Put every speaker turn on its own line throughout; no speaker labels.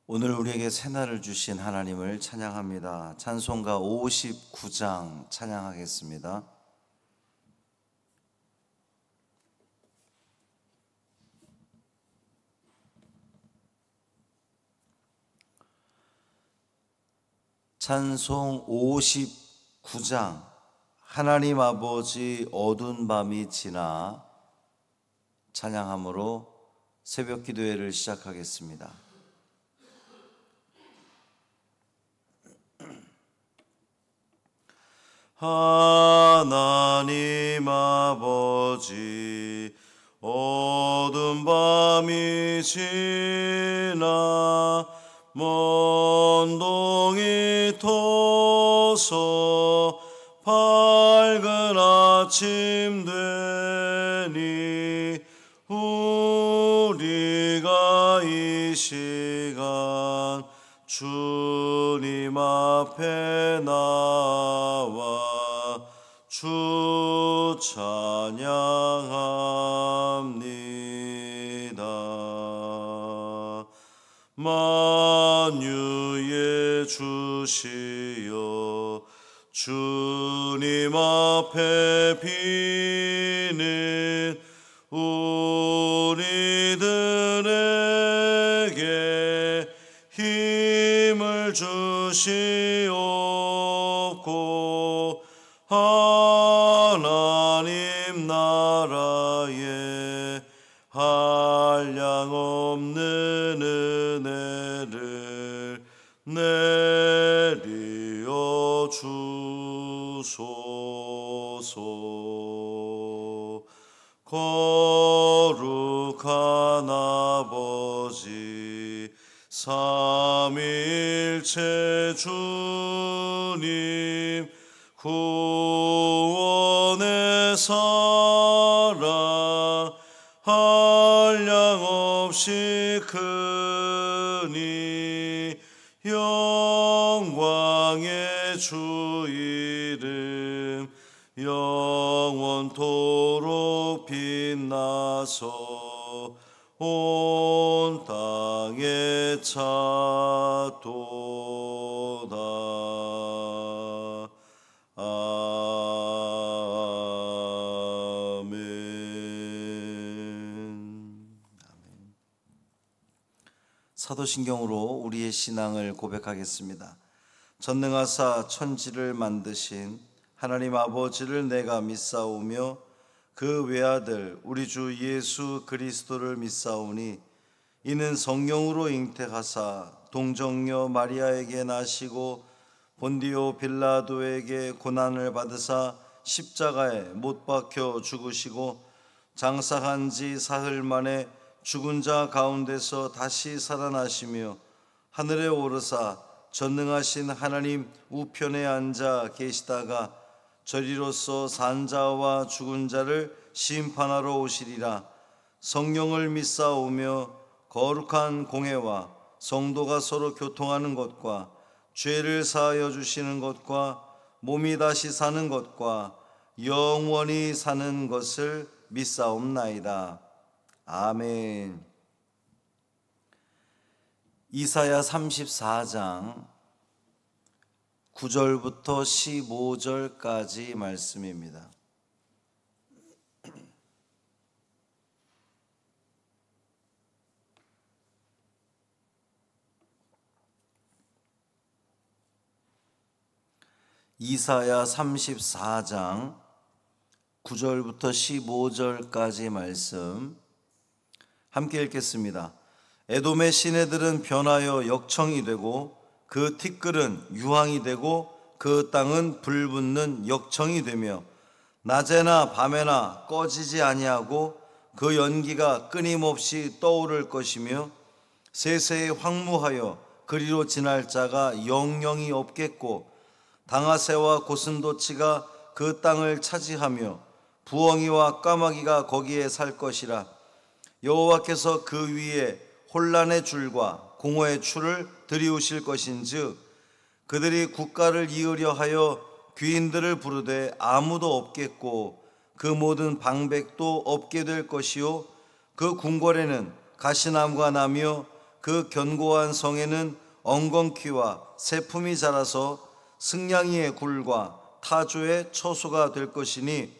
오늘 우리에게 새날을 주신 하나님을 찬양합니다. 찬송가 59장 찬양하겠습니다. 찬송 59장. 하나님 아버지 어두운 밤이 지나 찬양함으로 새벽 기도회를 시작하겠습니다. 하나님 아버지 어두운 밤이 지나 먼 동이 터서 밝은 아침 되니 우리가 이 시간 주님 앞에 나와 주 찬양합니다. 만유의 주시여 주님 앞에 비는 우리들에게 힘을 주시옵고 하나님 나라에 한량없는 은혜를 내리어 주소서. 거룩한 아버지 삼위일체 주님 구원의 사랑 한량없이 크니 영광의 주 이름 영원토록 빛나서 온 땅에 차도다. 사도신경으로 우리의 신앙을 고백하겠습니다. 전능하사 천지를 만드신 하나님 아버지를 내가 믿사오며 그 외아들 우리 주 예수 그리스도를 믿사오니 이는 성령으로 잉태하사 동정녀 마리아에게 나시고 본디오 빌라도에게 고난을 받으사 십자가에 못 박혀 죽으시고 장사한 지 사흘 만에 죽은 자 가운데서 다시 살아나시며 하늘에 오르사 전능하신 하나님 우편에 앉아 계시다가 저리로서 산 자와 죽은 자를 심판하러 오시리라. 성령을 믿사오며 거룩한 공회와 성도가 서로 교통하는 것과 죄를 사하여 주시는 것과 몸이 다시 사는 것과 영원히 사는 것을 믿사옵나이다. 아멘. 이사야 34장 9절부터 15절까지 말씀입니다. 이사야 34장 9절부터 15절까지 말씀 함께 읽겠습니다. 에돔의 시내들은 변하여 역청이 되고 그 티끌은 유황이 되고 그 땅은 불붙는 역청이 되며 낮에나 밤에나 꺼지지 아니하고 그 연기가 끊임없이 떠오를 것이며 세세에 황무하여 그리로 지날 자가 영영이 없겠고 당아새와 고슴도치가 그 땅을 차지하며 부엉이와 까마귀가 거기에 살 것이라. 여호와께서 그 위에 혼란의 줄과 공허의 추를 들이우실 것인즉 그들이 국가를 이으려 하여 귀인들을 부르되 아무도 없겠고 그 모든 방백도 없게 될 것이요 그 궁궐에는 가시나무가 나며 그 견고한 성에는 엉겅퀴와 새품이 자라서 승냥이의 굴과 타조의 처소가 될 것이니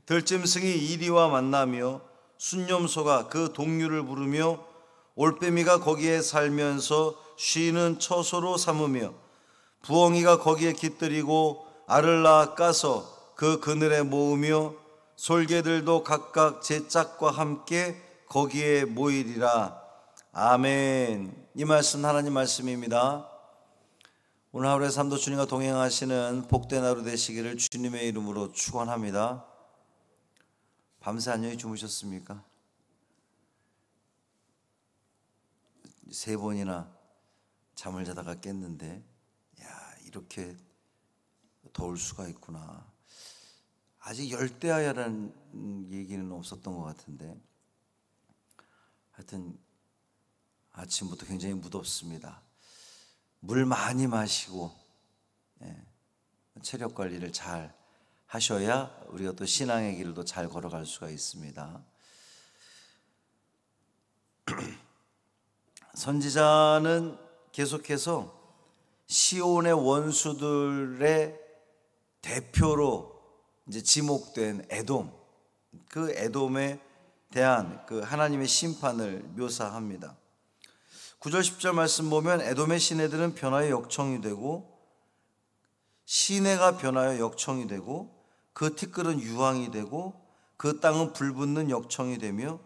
들짐승이 이리와 만나며 순념소가 그 동류를 부르며 올빼미가 거기에 살면서 쉬는 처소로 삼으며 부엉이가 거기에 깃들이고 알을 낳아 까서 그 그늘에 모으며 솔개들도 각각 제 짝과 함께 거기에 모이리라. 아멘. 이 말씀 하나님 말씀입니다. 오늘 하루의 삶도 주님과 동행하시는 복된 하루 되시기를 주님의 이름으로 축원합니다. 밤새 안녕히 주무셨습니까? 3번이나 잠을 자다가 깼는데 이렇게 더울 수가 있구나. 아직 열대야라는 얘기는 없었던 것 같은데 하여튼 아침부터 굉장히 무덥습니다. 물 많이 마시고 체력 관리를 잘 하셔야 우리가 또 신앙의 길도 잘 걸어갈 수가 있습니다. 선지자는 계속해서 시온의 원수들의 대표로 이제 지목된 에돔, 그 에돔에 대한 그 하나님의 심판을 묘사합니다. 9절 10절 말씀 보면 에돔의 시내들은 변하여 역청이 되고 시내가 변하여 역청이 되고 그 티끌은 유황이 되고 그 땅은 불붙는 역청이 되며,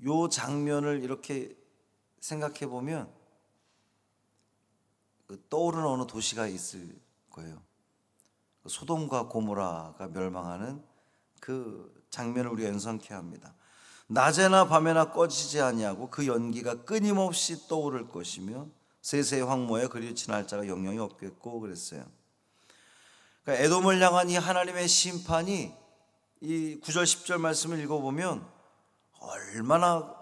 요 장면을 이렇게 생각해 보면 떠오르는 어느 도시가 있을 거예요. 소돔과 고모라가 멸망하는 그 장면을 우리가 연상케 합니다. 낮에나 밤에나 꺼지지 아니하고 그 연기가 끊임없이 떠오를 것이며 세세의 황무에 그리 지날 자가 영영이 없겠고 그랬어요. 그러니까 에돔을 향한 이 하나님의 심판이 이 9절 10절 말씀을 읽어보면 얼마나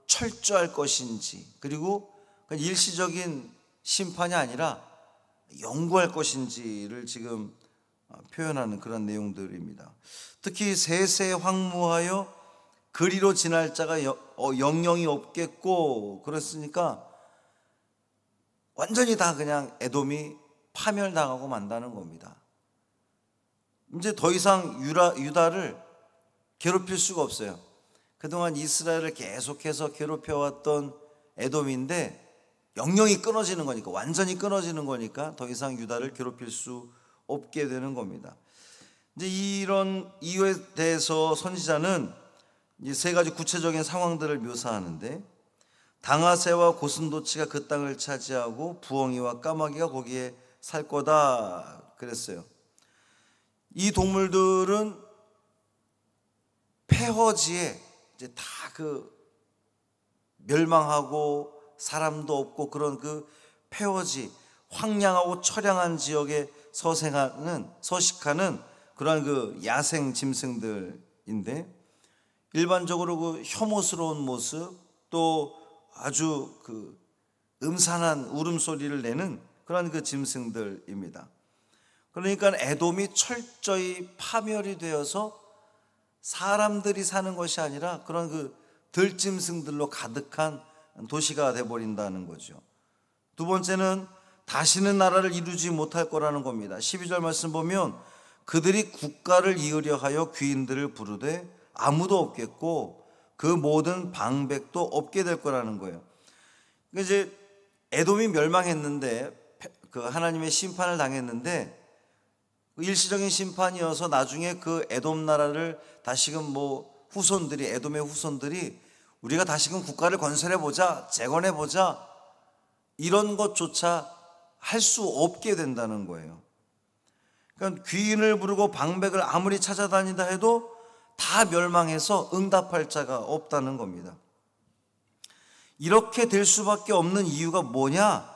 철저할 것인지, 그리고 일시적인 심판이 아니라 영구할 것인지를 지금 표현하는 그런 내용들입니다. 특히 세세 황무하여 그리로 지날 자가 영영이 없겠고 그랬으니까 완전히 다 그냥 에돔이 파멸당하고 만다는 겁니다. 이제 더 이상 유다를 괴롭힐 수가 없어요. 그동안 이스라엘을 계속해서 괴롭혀왔던 에돔인데 영영이 끊어지는 거니까, 완전히 끊어지는 거니까 더 이상 유다를 괴롭힐 수 없게 되는 겁니다. 이제 이런 이유에 대해서 선지자는 이제 3가지 구체적인 상황들을 묘사하는데, 당아새와 고슴도치가 그 땅을 차지하고 부엉이와 까마귀가 거기에 살 거다 그랬어요. 이 동물들은 폐허지에 이제 다 멸망하고 사람도 없고 그런 그 폐허지, 황량하고 처량한 지역에 서식하는 그러한 그 야생 짐승들인데, 일반적으로 그 혐오스러운 모습, 또 아주 음산한 울음소리를 내는 그런 그 짐승들입니다. 그러니까 에돔이 철저히 파멸이 되어서 사람들이 사는 것이 아니라 그런 그 들짐승들로 가득한 도시가 되어버린다는 거죠. 두 번째는 다시는 나라를 이루지 못할 거라는 겁니다. 12절 말씀 보면 그들이 국가를 이으려 하여 귀인들을 부르되 아무도 없겠고 그 모든 방백도 없게 될 거라는 거예요. 그러니까 이제 에돔이 멸망했는데, 그 하나님의 심판을 당했는데 일시적인 심판이어서 나중에 그 에돔 나라를 다시금 에돔의 후손들이 우리가 다시금 국가를 건설해보자, 재건해보자, 이런 것조차 할 수 없게 된다는 거예요. 그러니까 귀인을 부르고 방백을 아무리 찾아다니다 해도 다 멸망해서 응답할 자가 없다는 겁니다. 이렇게 될 수밖에 없는 이유가 뭐냐?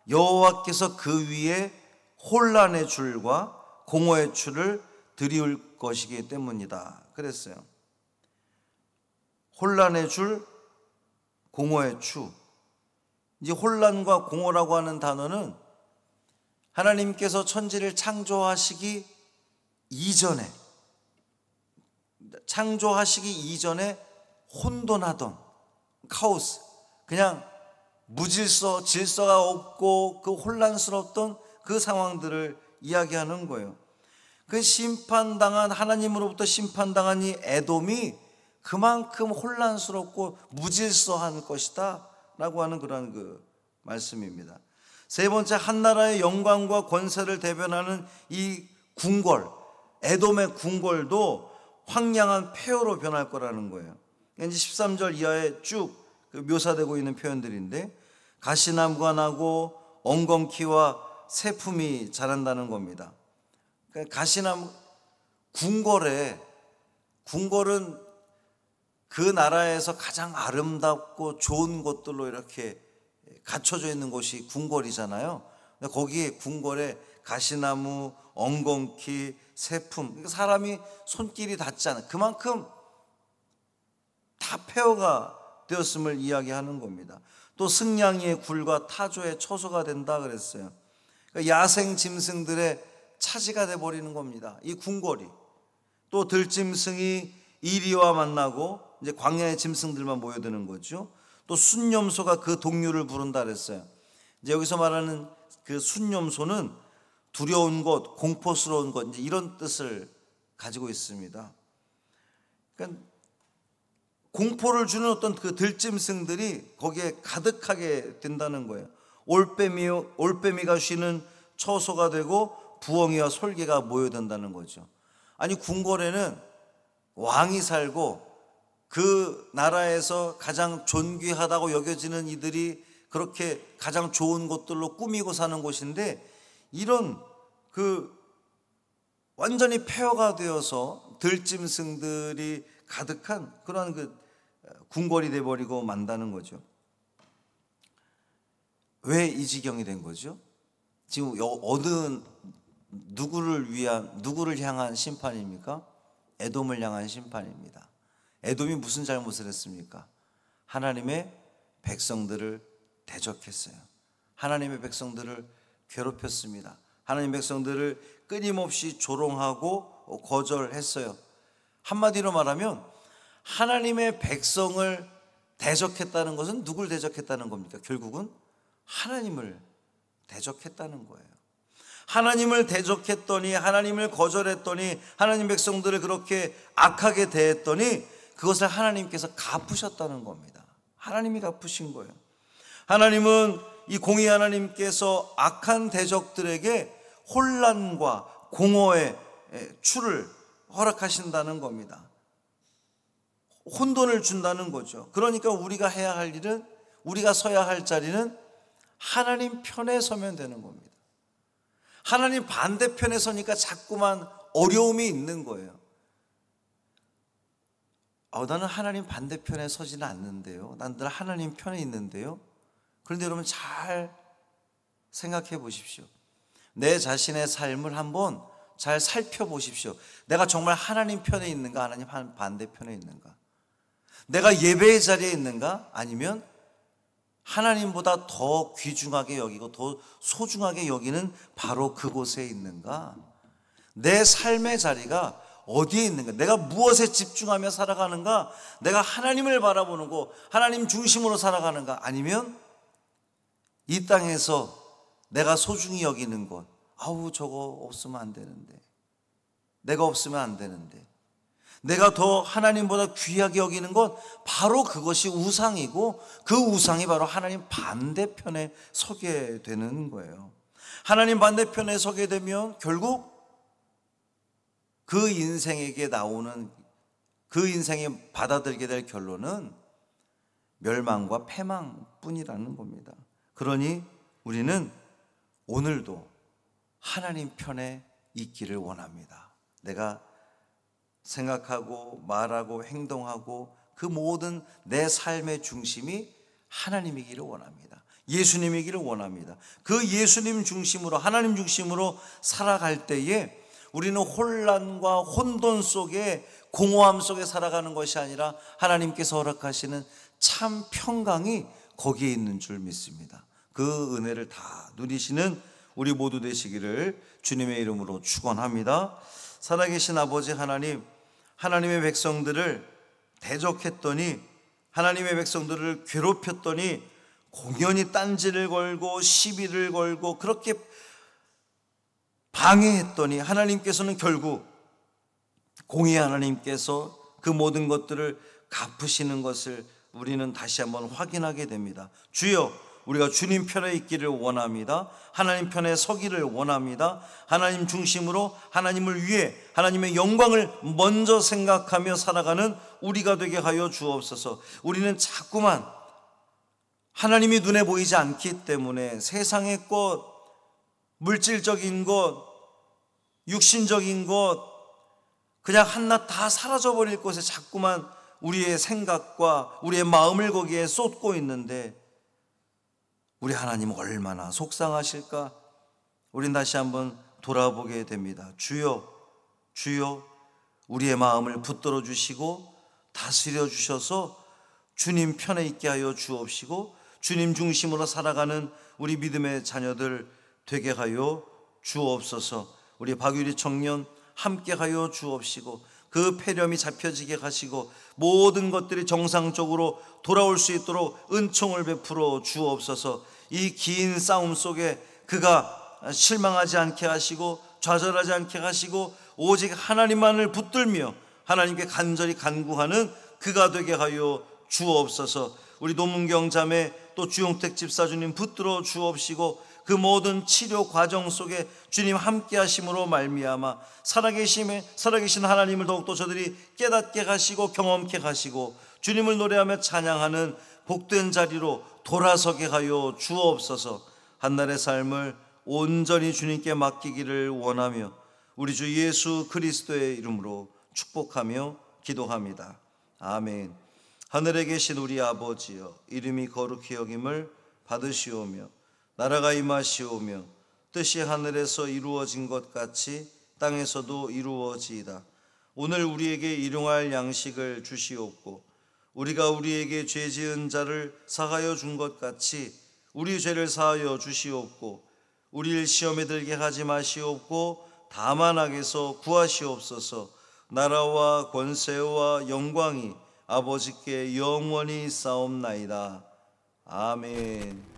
여호와께서 그 위에 혼란의 줄과 공허의 추를 들이울 것이기 때문이다 그랬어요. 혼란의 줄, 공허의 추. 이제 혼란과 공허라고 하는 단어는 하나님께서 천지를 창조하시기 이전에 혼돈하던 카오스, 그냥 무질서, 질서가 없고 그 혼란스러웠던 그 상황들을 이야기하는 거예요. 그 심판당한, 하나님으로부터 심판당한 이 에돔이 그만큼 혼란스럽고 무질서한 것이다 라고 하는 그런 그 말씀입니다. 세 번째, 한 나라의 영광과 권세를 대변하는 이 궁궐, 에돔의 궁궐도 황량한 폐허로 변할 거라는 거예요. 이제 13절 이하에 쭉 묘사되고 있는 표현들인데, 가시나무가 나고 엉겅퀴와 새품이 자란다는 겁니다. 그러니까 가시나무, 궁궐은 그 나라에서 가장 아름답고 좋은 것들로 이렇게 갖춰져 있는 곳이 궁궐이잖아요. 거기에 궁궐에 가시나무, 엉겅퀴, 새품, 사람이 손길이 닿지 않아, 그만큼 다 폐허가 되었음을 이야기하는 겁니다. 또 승냥이의 굴과 타조의 처소가 된다 그랬어요. 그러니까 야생 짐승들의 차지가 돼버리는 겁니다, 이 궁궐이. 또 들짐승이 이리와 만나고, 이제 광야의 짐승들만 모여드는 거죠. 또 순념소가 그 동류를 부른다 그랬어요. 이제 여기서 말하는 그 순념소는 두려운 것, 공포스러운 것, 이제 이런 뜻을 가지고 있습니다. 그러니까 공포를 주는 어떤 그 들짐승들이 거기에 가득하게 된다는 거예요. 올빼미가 쉬는 처소가 되고 부엉이와 솔개가 모여든다는 거죠. 아니, 궁궐에는 왕이 살고 그 나라에서 가장 존귀하다고 여겨지는 이들이 그렇게 가장 좋은 곳들로 꾸미고 사는 곳인데, 이런 그 완전히 폐허가 되어서 들짐승들이 가득한 그런 그 궁궐이 돼버리고 만다는 거죠. 왜 이 지경이 된 거죠? 지금 어느 누구를 향한 심판입니까? 에돔을 향한 심판입니다. 에돔이 무슨 잘못을 했습니까? 하나님의 백성들을 대적했어요. 하나님의 백성들을 괴롭혔습니다. 하나님의 백성들을 끊임없이 조롱하고 거절했어요. 한마디로 말하면 하나님의 백성을 대적했다는 것은 누굴 대적했다는 겁니까? 결국은 하나님을 대적했다는 거예요. 하나님을 대적했더니, 하나님을 거절했더니, 하나님 백성들을 그렇게 악하게 대했더니 그것을 하나님께서 갚으셨다는 겁니다. 하나님이 갚으신 거예요. 하나님은, 이 공의 하나님께서 악한 대적들에게 혼란과 공허의 추를 허락하신다는 겁니다. 혼돈을 준다는 거죠. 그러니까 우리가 해야 할 일은, 우리가 서야 할 자리는 하나님 편에 서면 되는 겁니다. 하나님 반대편에 서니까 자꾸만 어려움이 있는 거예요. 나는 하나님 반대편에 서지는 않는데요, 난 늘 하나님 편에 있는데요. 그런데 여러분 잘 생각해 보십시오. 내 자신의 삶을 한번 잘 살펴보십시오. 내가 정말 하나님 편에 있는가, 하나님 반대편에 있는가? 내가 예배의 자리에 있는가? 아니면 하나님보다 더 귀중하게 여기고 더 소중하게 여기는 바로 그곳에 있는가? 내 삶의 자리가 어디에 있는가? 내가 무엇에 집중하며 살아가는가? 내가 하나님을 바라보는 거, 하나님 중심으로 살아가는가? 아니면 이 땅에서 내가 소중히 여기는 것, 저거 없으면 안 되는데, 내가 없으면 안 되는데, 내가 더 하나님보다 귀하게 여기는 것, 바로 그것이 우상이고, 그 우상이 바로 하나님 반대편에 서게 되는 거예요. 하나님 반대편에 서게 되면 결국 그 인생에게 나오는, 그 인생이 받아들게 될 결론은 멸망과 패망뿐이라는 겁니다. 그러니 우리는 오늘도 하나님 편에 있기를 원합니다. 내가 생각하고 말하고 행동하고 그 모든 내 삶의 중심이 하나님이기를 원합니다. 예수님이기를 원합니다. 그 예수님 중심으로, 하나님 중심으로 살아갈 때에 우리는 혼란과 혼돈 속에, 공허함 속에 살아가는 것이 아니라 하나님께서 허락하시는 참 평강이 거기에 있는 줄 믿습니다. 그 은혜를 다 누리시는 우리 모두 되시기를 주님의 이름으로 축원합니다. 살아계신 아버지 하나님, 하나님의 백성들을 대적했더니 하나님의 백성들을 괴롭혔더니 공연히 딴지를 걸고 시비를 걸고 그렇게 방해했더니 하나님께서는 결국 공의 하나님께서 그 모든 것들을 갚으시는 것을 우리는 다시 한번 확인하게 됩니다. 주여, 우리가 주님 편에 있기를 원합니다. 하나님 편에 서기를 원합니다. 하나님 중심으로 하나님을 위해 하나님의 영광을 먼저 생각하며 살아가는 우리가 되게 하여 주옵소서. 우리는 자꾸만 하나님이 눈에 보이지 않기 때문에 세상의 것, 물질적인 것, 육신적인 것, 그냥 한낱 다 사라져버릴 것에 자꾸만 우리의 생각과 우리의 마음을 거기에 쏟고 있는데 우리 하나님은 얼마나 속상하실까? 우린 다시 한번 돌아보게 됩니다. 주여, 주여, 우리의 마음을 붙들어 주시고 다스려 주셔서 주님 편에 있게 하여 주옵시고 주님 중심으로 살아가는 우리 믿음의 자녀들 되게 하여 주옵소서. 우리 박유리 청년 함께 하여 주옵시고 그 폐렴이 잡혀지게 하시고 모든 것들이 정상적으로 돌아올 수 있도록 은총을 베풀어 주옵소서. 이 긴 싸움 속에 그가 실망하지 않게 하시고 좌절하지 않게 하시고 오직 하나님만을 붙들며 하나님께 간절히 간구하는 그가 되게 하여 주옵소서. 우리 노문경 자매 또 주용택 집사주님 붙들어 주옵시고 그 모든 치료 과정 속에 주님 함께 하심으로 말미암아 살아계신 하나님을 더욱더 저들이 깨닫게 하시고 경험케 하시고 주님을 노래하며 찬양하는 복된 자리로 돌아서게 하여 주옵소서. 한날의 삶을 온전히 주님께 맡기기를 원하며 우리 주 예수 그리스도의 이름으로 축복하며 기도합니다. 아멘. 하늘에 계신 우리 아버지여, 이름이 거룩히 여김을 받으시오며 나라가 임하시오며 뜻이 하늘에서 이루어진 것 같이 땅에서도 이루어지이다. 오늘 우리에게 일용할 양식을 주시옵고 우리가 우리에게 죄 지은 자를 사하여 준 것 같이 우리 죄를 사하여 주시옵고 우리를 시험에 들게 하지 마시옵고 다만 악에서 구하시옵소서. 나라와 권세와 영광이 아버지께 영원히 싸움나이다. 아멘.